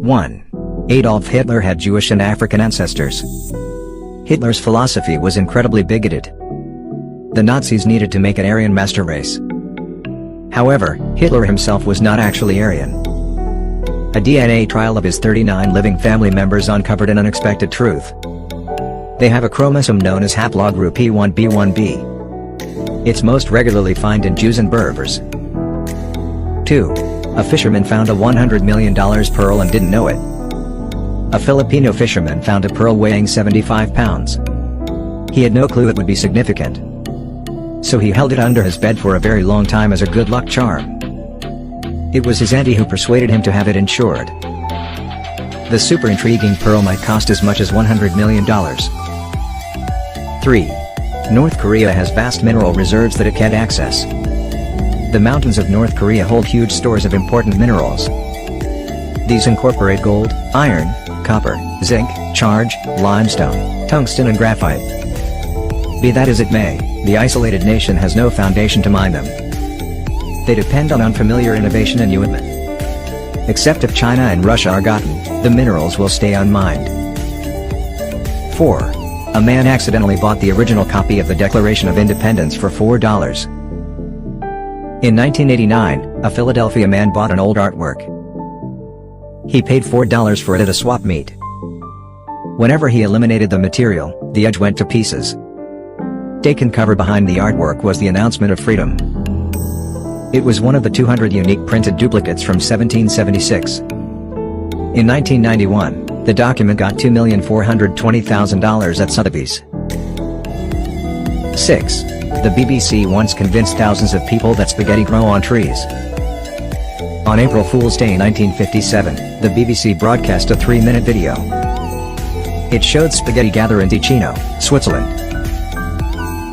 1. Adolf Hitler had Jewish and African ancestors. Hitler's philosophy was incredibly bigoted. The Nazis needed to make an Aryan master race. However, Hitler himself was not actually Aryan. A DNA trial of his 39 living family members uncovered an unexpected truth. They have a chromosome known as haplogroup E1b1b. It's most regularly found in Jews and Berbers. 2. A fisherman found a $100 million pearl and didn't know it. A Filipino fisherman found a pearl weighing 75 pounds. He had no clue it would be significant. So he held it under his bed for a very long time as a good luck charm. It was his auntie who persuaded him to have it insured. The super intriguing pearl might cost as much as $100 million. 3. North Korea has vast mineral reserves that it can't access. The mountains of North Korea hold huge stores of important minerals. These incorporate gold, iron, copper, zinc, charge, limestone, tungsten and graphite. Be that as it may, the isolated nation has no foundation to mine them. They depend on unfamiliar innovation and equipment. Except if China and Russia are gotten, the minerals will stay unmined. 4. A man accidentally bought the original copy of the Declaration of Independence for $4. In 1989, a Philadelphia man bought an old artwork. He paid $4 for it at a swap meet. Whenever he eliminated the material, the edge went to pieces. Taken cover behind the artwork was the announcement of freedom. It was one of the 200 unique printed duplicates from 1776. In 1991, the document got $2,420,000 at Sotheby's. 6. The BBC once convinced thousands of people that spaghetti grow on trees. On April Fool's Day 1957, the BBC broadcast a 3-minute video. It showed spaghetti gather in Ticino, Switzerland.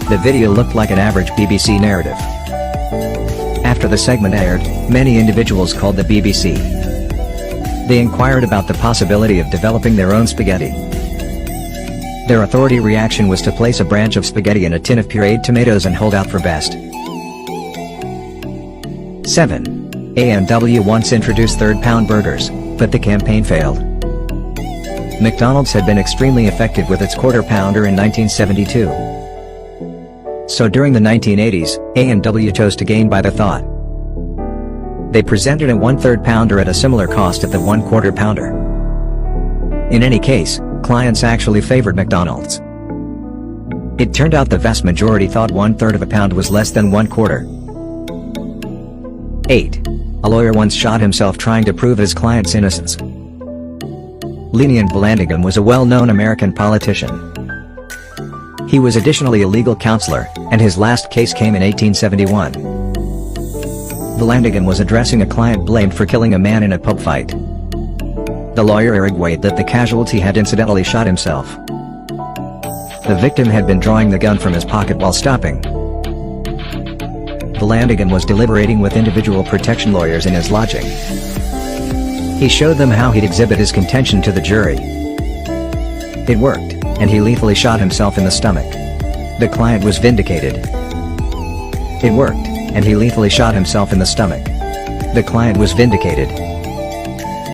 The video looked like an average BBC narrative. After the segment aired, many individuals called the BBC. They inquired about the possibility of developing their own spaghetti. Their authority reaction was to place a branch of spaghetti in a tin of pureed tomatoes and hold out for best. 7. A&W once introduced third-pound burgers, but the campaign failed. McDonald's had been extremely effective with its quarter-pounder in 1972. So during the 1980s, A&W chose to gain by the thought. They presented a 1/3 pounder at a similar cost at the 1/4 pounder. In any case, clients actually favored McDonald's. It turned out the vast majority thought 1/3 of a pound was less than 1/4. 8. A lawyer once shot himself trying to prove his client's innocence. Leonid Vallandigham was a well-known American politician. He was additionally a legal counselor, and his last case came in 1871. Vallandigham was addressing a client blamed for killing a man in a pub fight. The lawyer argued that the casualty had incidentally shot himself. The victim had been drawing the gun from his pocket while stopping. Vallandigham was deliberating with individual protection lawyers in his lodging. He showed them how he'd exhibit his contention to the jury. It worked, and he lethally shot himself in the stomach. The client was vindicated. It worked, and he lethally shot himself in the stomach. The client was vindicated.